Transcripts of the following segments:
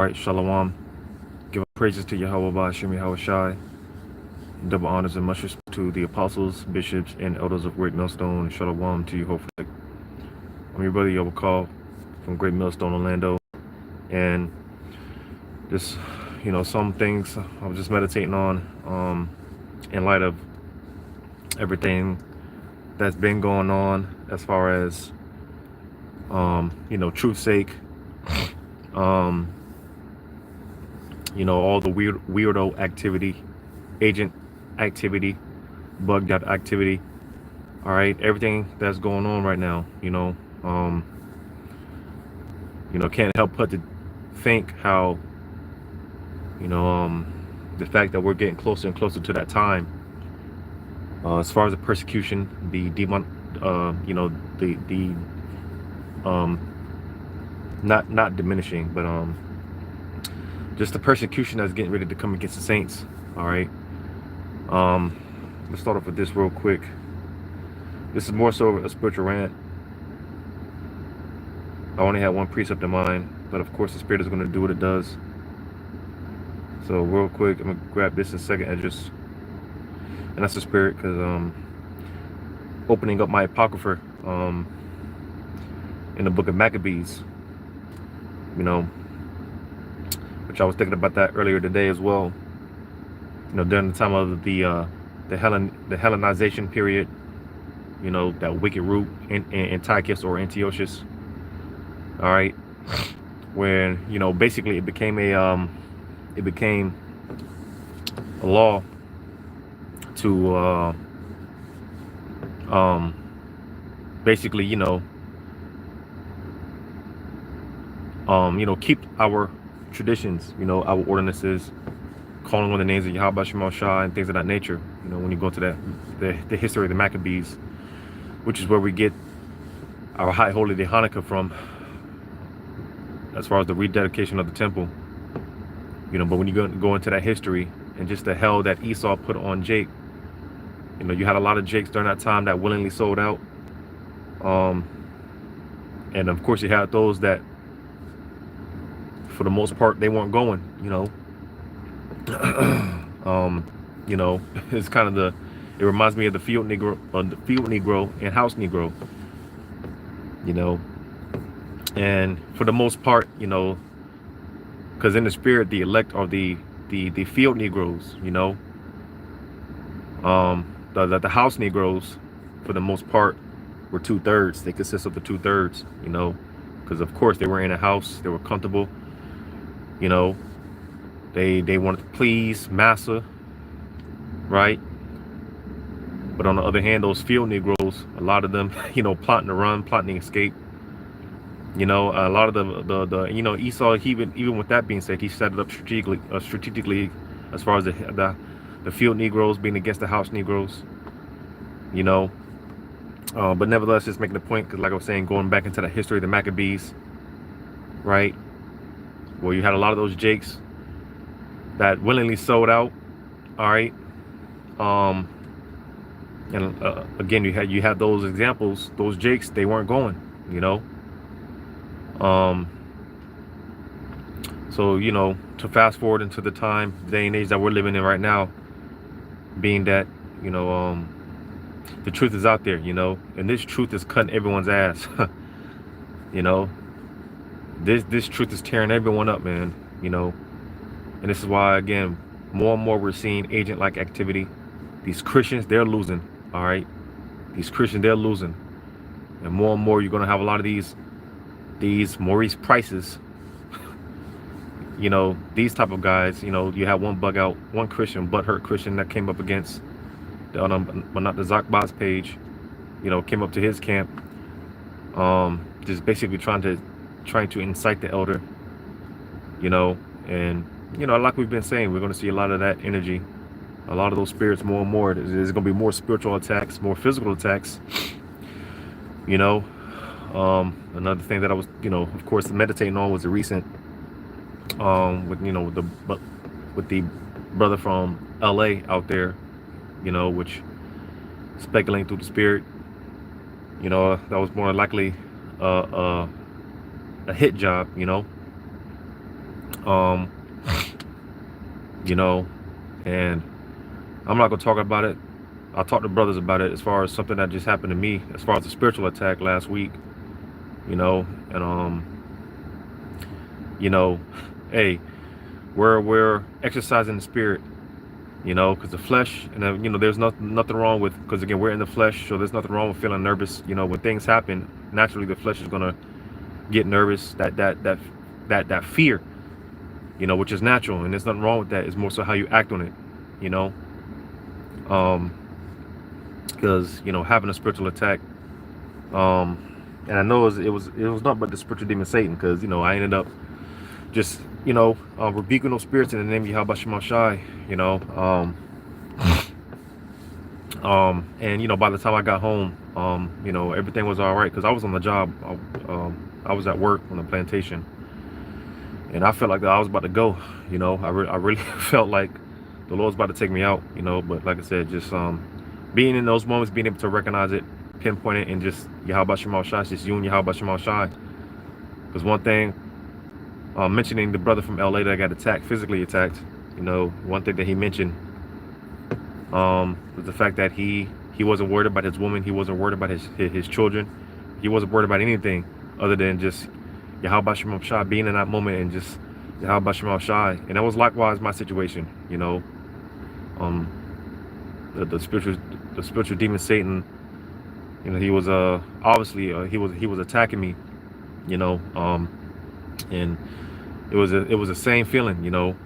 All right, Shalom. Give praises to Yahweh Ba'ashim Yahweh Shai. Double honors and much respect to the apostles, bishops, and elders of Great Millstone. Shalom to you, hopefully. I'm your brother Yahweh Call from Great Millstone, Orlando. And just, some things I was just meditating on in light of everything that's been going on as far as, truth's sake. All the weirdo activity, agent activity, bugged out activity. All right, everything that's going on right now. Can't help but to think how, the fact that we're getting closer and closer to that time. As far as the persecution, the demon, not diminishing, but just the persecution that's getting ready to come against the saints. All right. Let's start off with this real quick. This is more so a spiritual rant. I only had one precept in mind, but of course the Spirit is going to do what it does. So real quick, I'm gonna grab this in second edges, and that's the Spirit, because opening up my apocrypha in the book of Maccabees, which I was thinking about that earlier today as well. During the time of the Hellenization period, that wicked root in Antiochus or Antiochus. All right, when basically it became a law to basically keep our traditions, our ordinances, calling on the names of Yahweh Shema Shah and things of that nature. When you go to the history of the Maccabees, which is where we get our high holy day Hanukkah from, as far as the rededication of the temple. But when you go into that history and just the hell that Esau put on Jake, you had a lot of Jakes during that time that willingly sold out. And of course you had those that, for the most part, they weren't going. It's kind of it reminds me of the field Negro and house Negro. And for the most part, because in the spirit, the elect are the field Negroes. The house Negroes, for the most part, were 2/3. They consist of the 2/3. Because of course they were in a house, they were comfortable. They wanted to please massa, right? But on the other hand, those field Negroes, a lot of them, plotting to run, plotting to escape. A lot of the Esau, even with that being said, he set it up strategically, as far as the field Negroes being against the house Negroes. But nevertheless, just making the point, because like I was saying, going back into the history of the Maccabees, right? Well, you had a lot of those Jakes that willingly sold out. All right. And again, you had those examples, those Jakes, they weren't going, So, to fast forward into the day and age that we're living in right now, being that, the truth is out there, and this truth is cutting everyone's ass. This truth is tearing everyone up, man, and this is why, again, more and more we're seeing agent-like activity. These Christians, they're losing, all right? These Christians, they're losing. And more you're going to have a lot of these Maurice Prices, these type of guys. You have one Christian, butthurt Christian that came up against, but not the Zachbot's page, came up to his camp, just basically trying to incite the elder, and, like we've been saying, we're going to see a lot of that energy, a lot of those spirits more and more. There's going to be more spiritual attacks, more physical attacks, Another thing that I was, of course, meditating on was the recent, with the brother from LA out there, which speculating through the spirit, that was more likely a hit job, Um, you know, and I'm not gonna talk about it. I talked to brothers about it as far as something that just happened to me, as far as the spiritual attack last week, you know, and you know, hey, we're exercising the spirit, you know, because the flesh, and you know, there's nothing wrong with, because again, we're in the flesh, so there's nothing wrong with feeling nervous. You know, when things happen, naturally the flesh is gonna get nervous. That fear, you know, which is natural, and there's nothing wrong with that. It's more so how you act on it, you know, because you know, having a spiritual attack, and I know it was not but the spiritual demon Satan, because you know, I ended up just, you know, rebuking those spirits in the name of Yahweh Shema Shai, you know, and you know, by the time I got home, you know, everything was all right, because I was on the job. I was at work on the plantation, and I felt like I was about to go, you know. I really felt like the Lord's about to take me out, you know. But like I said, just being in those moments, being able to recognize it, pinpoint it, and just Yahweh Shema Shai, just you and Yahweh Shema Shai. Because one thing, mentioning the brother from LA that got attacked, physically attacked, you know, one thing that he mentioned was the fact that he wasn't worried about his woman, he wasn't worried about his children, he wasn't worried about anything other than just Yahweh Shema Shai, being in that moment, and just Yahweh Shema Shai. And that was likewise my situation, you know. The spiritual demon Satan, you know, he was obviously he was attacking me, you know, and it was the same feeling, you know.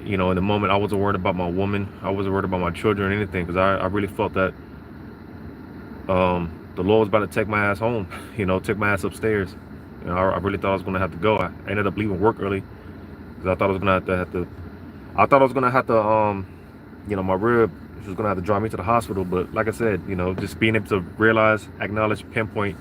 You know, in the moment, I wasn't worried about my woman, I wasn't worried about my children or anything, because I really felt that the Lord was about to take my ass home, you know, take my ass upstairs. You know, I really thought I was gonna have to go. I ended up leaving work early because I thought I was gonna have to you know, my rib was gonna have to drive me to the hospital. But like I said, you know, just being able to realize, acknowledge, pinpoint,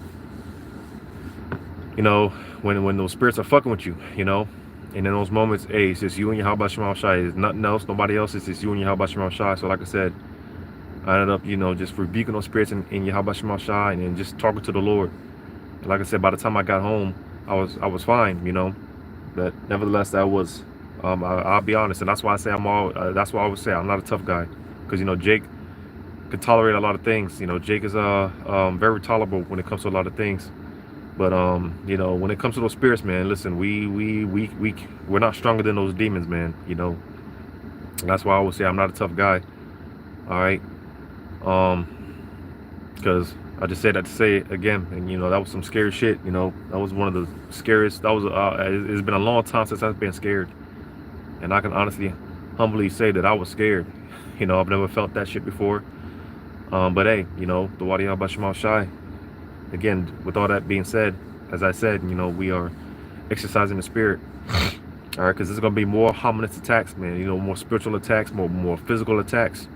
you know, when those spirits are fucking with you, you know, and in those moments, hey, it's just you and Yahweh Shema Shai. It's nothing else, nobody else. It's just you and Yahweh Shema Shai. So like I said, I ended up, you know, just rebuking those spirits in Yahweh Shema Shai, and just talking to the Lord. And like I said, by the time I got home, I was fine, you know. But nevertheless, that was, I'll be honest, and that's why I say that's why I always say I'm not a tough guy, because you know, Jake can tolerate a lot of things. You know, Jake is very tolerable when it comes to a lot of things. But you know, when it comes to those spirits, man, listen, we're not stronger than those demons, man. You know, and that's why I always say I'm not a tough guy. All right, because I just said that to say it again, and you know, that was some scary shit. You know, that was one of the scariest. That was it's been a long time since I've been scared, and I can honestly, humbly say that I was scared. You know, I've never felt that shit before. But hey, you know, the Wadi Yahweh Shema Shai. Again, with all that being said, as I said, you know, we are exercising the spirit. All right, because there's gonna be more hominis attacks, man. You know, more spiritual attacks, more physical attacks.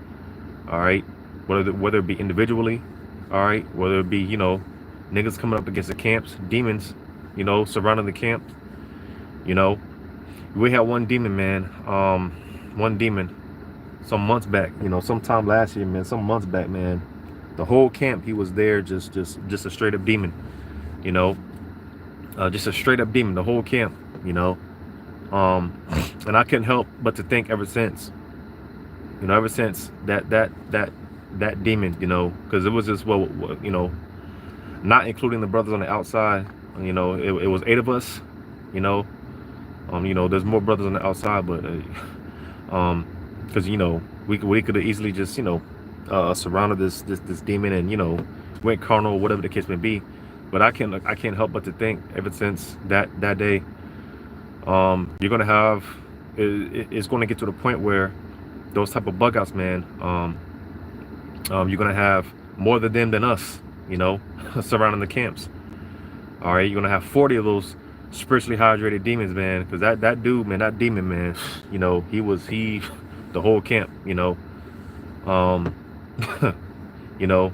All right, whether it be individually, all right, whether it be, you know, niggas coming up against the camps, demons, you know, surrounding the camp. You know, we had one demon, man. One demon, some months back. You know, sometime last year, man. Some months back, man. The whole camp, he was there, just a straight up demon. You know, just a straight up demon. The whole camp. You know, and I couldn't help but to think ever since. You know, ever since that demon, you know, because it was just, well, you know, not including the brothers on the outside. You know, it was 8 of us. You know, there's more brothers on the outside, but because you know, we could have easily just, you know, surrounded this demon, and you know, went carnal, whatever the case may be. But I can't help but to think ever since that day, you're gonna have, it's going to get to the point where those type of bug outs, man, you're gonna have more of them than us, you know, surrounding the camps. All right, you're gonna have 40 of those spiritually hydrated demons, man, because that dude, man, that demon, man, you know, he the whole camp, you know, you know,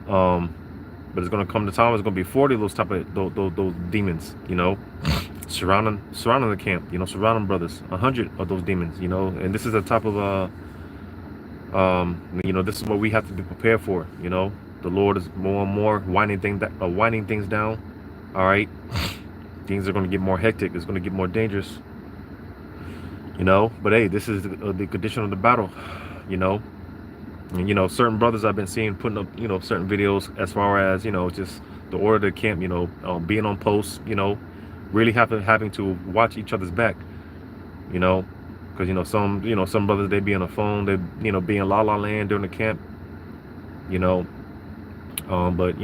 but it's gonna come to time, it's gonna be 40 of those type of those demons, you know, surrounding the camp, you know, surrounding brothers, 100 of those demons, you know. And this is a type of you know, this is what we have to be prepared for. You know, the Lord is more and more winding things down. All right, Things are going to get more hectic. It's going to get more dangerous. But hey, this is the condition of the battle. You know, and certain brothers I've been seeing putting up certain videos as far as just the order of the camp. Being on post. Really having to watch each other's back. Because some brothers, they be on the phone, they be in la la land during the camp. But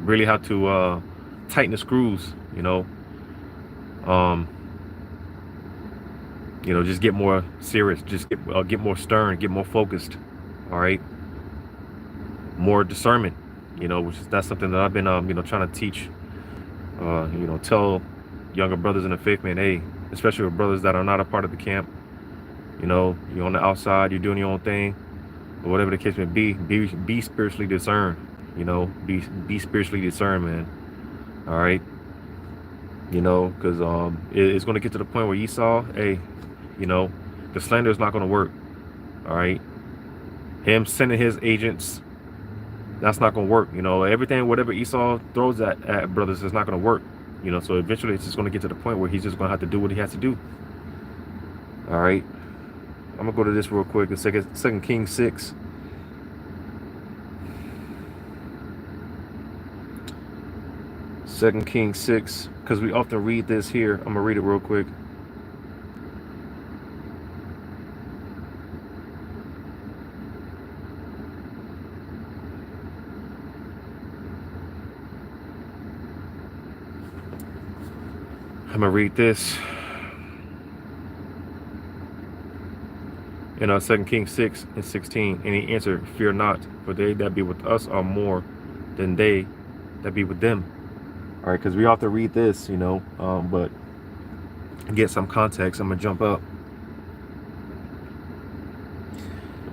really have to tighten the screws. Just get more serious, just get more stern, get more focused. All right, more discernment. That's something that I've been trying to teach. Tell younger brothers in the faith, man. Hey, especially with brothers that are not a part of the camp. You're on the outside, you're doing your own thing, or whatever the case may be spiritually discerned. Be spiritually discerned, man. All right. Because it's going to get to the point where Esau, hey, the slander is not going to work. All right. Him sending his agents, that's not going to work. Everything, whatever Esau throws at brothers is not going to work. So eventually it's just going to get to the point where he's just going to have to do what he has to do. All right. I'm going to go to this real quick. It's 2 Kings 6. Second Kings 6, because we often read this here. I'm going to read it real quick. I'm going to read this. In 2 Kings 6 and 16, and he answered, "Fear not, for they that be with us are more than they that be with them." All right, because we often read this, but to get some context, I'm going to jump up.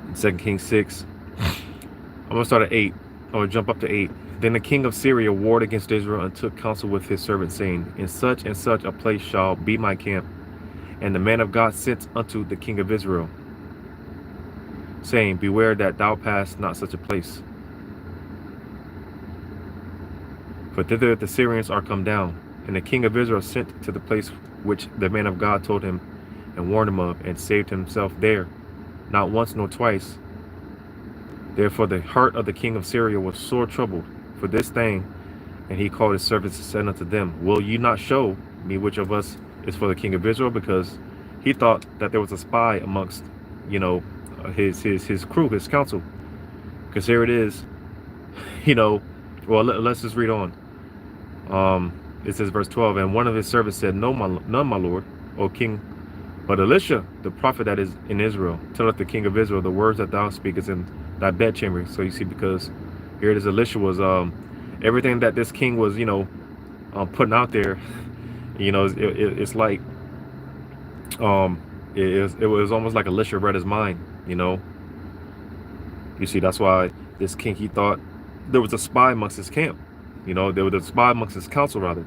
In 2 Kings 6, I'm going to start at 8. I'm going to jump up to 8. Then the king of Syria warred against Israel and took counsel with his servant, saying, "In such and such a place shall be my camp." And the man of God sent unto the king of Israel, saying, "Beware that thou pass not such a place. For thither the Syrians are come down." And the king of Israel sent to the place which the man of God told him, and warned him of, and saved himself there, not once nor twice. Therefore the heart of the king of Syria was sore troubled for this thing, and he called his servants and said unto them, "Will you not show me which of us is for the king of Israel?" Because he thought that there was a spy amongst, his crew, his council. Because here it is, well, let's just read on. It says, verse 12, "And one of his servants said, none, my lord, O king, but Elisha, the prophet that is in Israel, telleth the king of Israel the words that thou speakest in thy bedchamber." So you see, because here it is, Elisha was everything that this king was, putting out there. It's like it was almost like Elisha read his mind. You see, that's why this king, he thought there was a spy amongst his camp. There was a spy amongst his council, rather.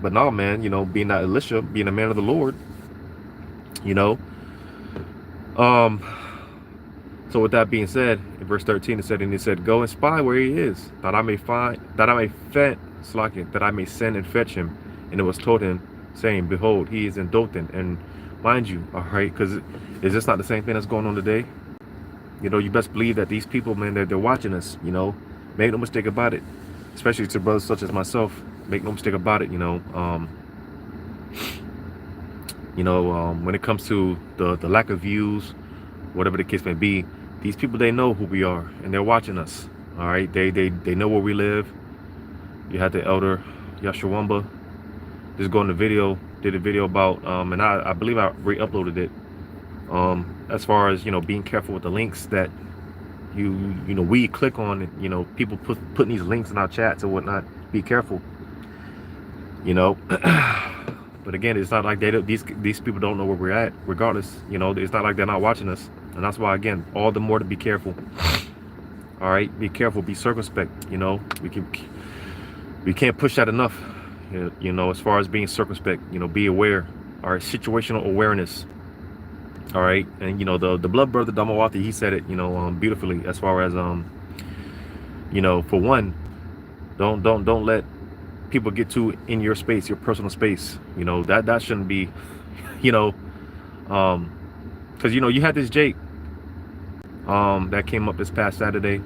But no, man, being that Elisha, being a man of the Lord, so with that being said, in verse 13 it said, "And he said, Go and spy where he is, that I may send and fetch him. And it was told him, saying, Behold, he is in Dothan." And mind you, all right, because is this not the same thing that's going on today? You best believe that these people, man, they're watching us. Make no mistake about it. Especially to brothers such as myself, make no mistake about it. When it comes to the lack of views, whatever the case may be, these people, they know who we are, and they're watching us. All right, they know where we live. You had the elder Yashawamba just go in the video, did a video about, and I believe I re-uploaded it. As far as being careful with the links that we click on. People putting these links in our chats and whatnot. Be careful. But again, it's not like these people don't know where we're at. Regardless, it's not like they're not watching us, and that's why, again, all the more to be careful. All right, be careful, be circumspect. We can't push that enough. As far as being circumspect, be aware. All right, situational awareness. All right, and the blood brother Damawati, he said it beautifully, as far as for one, don't let people get too in your space, your personal space. You know, that shouldn't be, you know, because you know, you had this Jake that came up this past Saturday.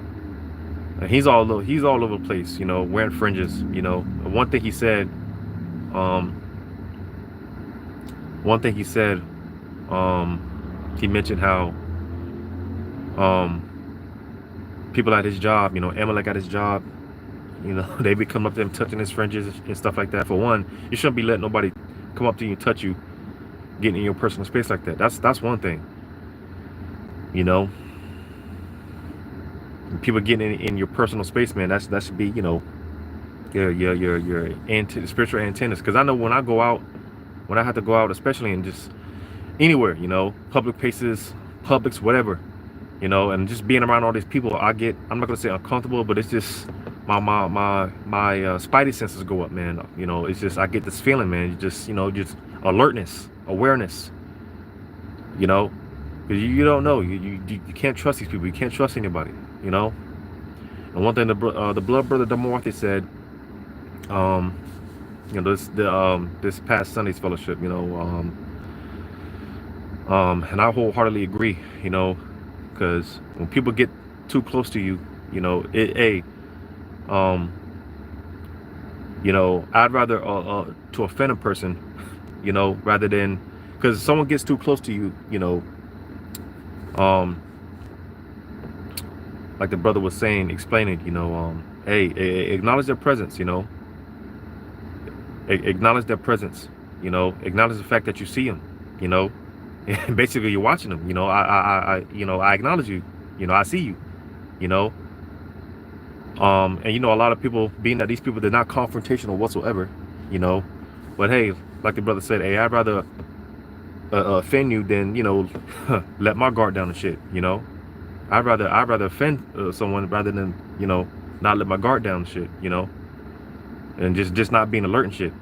And he's all over the place, you know, wearing fringes. You know, one thing he said, one thing he said, he mentioned how people at his job, you know, Amalek at his job, you know, they be coming up to him touching his fringes and stuff like that. For one, you shouldn't be letting nobody come up to you and touch you, getting in your personal space like that. That's one thing, you know. People getting in your personal space, man, that should be, you know, your spiritual antennas. Because I know when I go out, when I have to go out, especially in just anywhere, you know, public places, Publix, whatever, you know, and just being around all these people, I'm not gonna say uncomfortable, but it's just my spidey senses go up, man. You know, it's just, I get this feeling, man. You just, you know, just alertness, awareness, you know, because you don't know, you can't trust these people, you can't trust anybody, you know. And one thing the blood brother Damorthy said, you know, this past Sunday's fellowship, you know, and I wholeheartedly agree, you know, because when people get too close to you, you know, you know, I'd rather to offend a person, you know, rather than, because someone gets too close to you, you know, like the brother was saying, explaining, you know, hey, acknowledge their presence, you know, acknowledge their presence, you know, acknowledge the fact that you see them, you know, and basically you're watching them, you know, you know, I acknowledge you, you know, I see you, you know, and you know, a lot of people, being that these people, they're not confrontational whatsoever, you know, but hey, like the brother said, hey, I'd rather offend you than, you know, let my guard down and shit, you know. I'd rather offend someone rather than, you know, not let my guard down and shit, you know, and just not being alert and shit.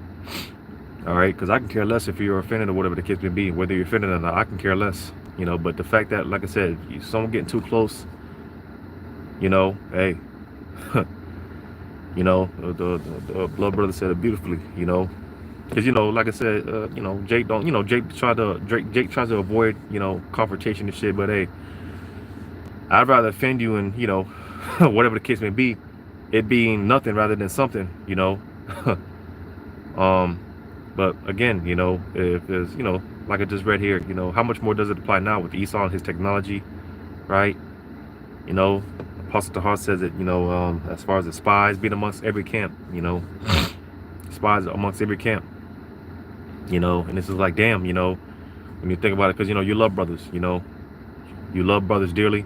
All right, because I can care less if you're offended or whatever the case may be, whether you're offended or not, I can care less, you know. But the fact that, like I said, someone getting too close, you know, hey, you know, the blood brother said it beautifully, you know, because, you know, like I said, you know, Jake tries to avoid, you know, confrontation and shit, but hey, I'd rather offend you and, you know, whatever the case may be, it being nothing rather than something, you know. But again, you know, if there's, you know, like I just read here, you know, how much more does it apply now with Esau and his technology, right? You know, Apostle Tahar says it, you know, as far as the spies being amongst every camp, you know, spies amongst every camp, you know, and this is like, damn, you know, when you think about it, because, you know, you love brothers, you know, you love brothers dearly.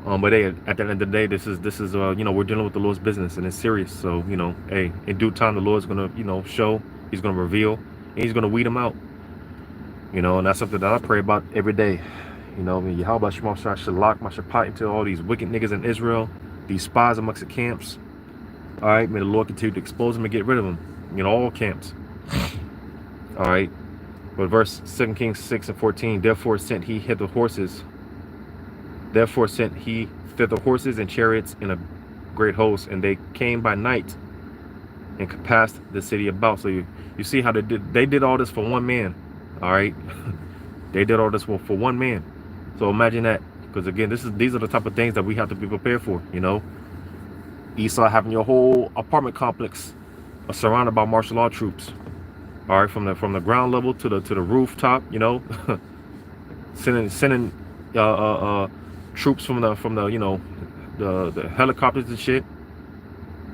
But hey, at the end of the day, this is you know, we're dealing with the Lord's business and it's serious. So, you know, hey, in due time, the Lord's gonna, you know, show, he's gonna reveal, and he's gonna weed them out. You know, and that's something that I pray about every day. You know, I mean, Yahweh Shemashah should lock my Shabbat into all these wicked niggas in Israel, these spies amongst the camps. All right, may the Lord continue to expose them and get rid of them. You know, all camps. All right, but verse 2 Kings 6:14, therefore sent he hither horses. Therefore sent he thither horses and chariots in a great host, and they came by night and compassed the city about. So you see how they did all this for one man. All right, they did all this for one man. So imagine that, because again, these are the type of things that we have to be prepared for. You know, Esau having your whole apartment complex surrounded by martial law troops. All right, from the ground level to the rooftop. You know, sending troops from the you know, the helicopters and shit,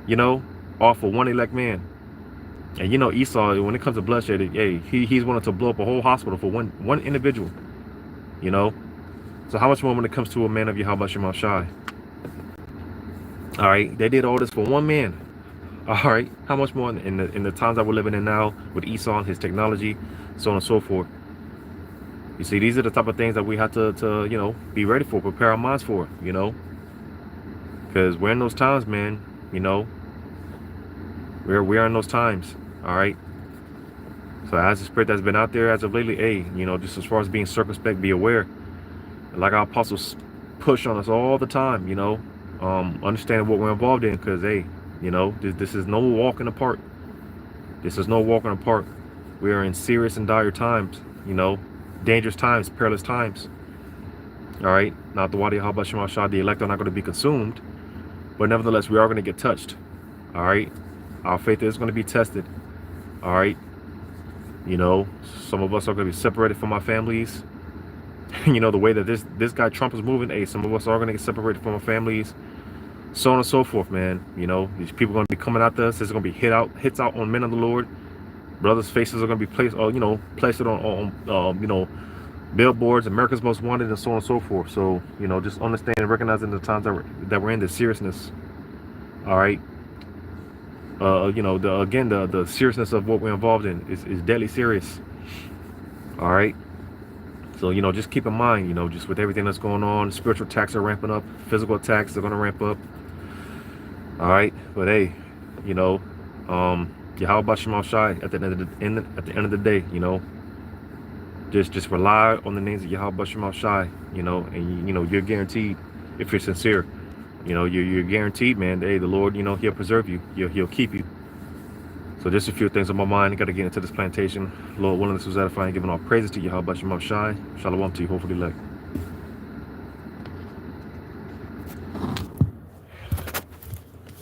you know, all for one elect man. And you know, Esau, when it comes to bloodshed, hey, he's willing to blow up a whole hospital for one individual, you know. So how much more when it comes to a man of Yahweh Shemashah? All right, they did all this for one man. All right, how much more in the times that we're living in now with Esau and his technology, so on and so forth. You see, these are the type of things that we have to you know, be ready for, prepare our minds for, you know, because we're in those times, man. You know, we're in those times. All right. So as the spirit that's been out there as of lately, hey, you know, just as far as being circumspect, be aware. Like our apostles push on us all the time, you know, understanding what we're involved in, because hey, you know, this is no walk in the park. This is no walk in the park. We are in serious and dire times, you know, dangerous times, perilous times. All right. Not the Wadi Habba Shema Shah, the elect are not going to be consumed, but nevertheless, we are going to get touched. All right. Our faith is going to be tested. All right. You know, some of us are going to be separated from our families. You know, the way that this guy Trump is moving, hey, some of us are going to get separated from our families, so on and so forth, man. You know, these people are going to be coming after us. There's going to be hits out on men of the Lord. Brothers' faces are going to be placed, you know, placed on you know, billboards, America's Most Wanted, and so on and so forth. So, you know, just understand and recognizing the times that we're in, the seriousness. All right. You know, the seriousness of what we're involved in is deadly serious. All right. So, you know, just keep in mind, you know, just with everything that's going on, spiritual attacks are ramping up, physical attacks are going to ramp up. All right. But hey, you know, Yahweh Shema Shai at the end of the day, you know, just rely on the names of Yahweh Shema Shai, you know, and you know, you're guaranteed, if you're sincere, you know, you're guaranteed, man, that, hey, the Lord, you know, he'll preserve you, he'll keep you. So just a few things on my mind. I got to get into this plantation. Lord willing, this was edifying, giving all praises to Yahweh Shema Shai. Shalom to you, hopefully, like.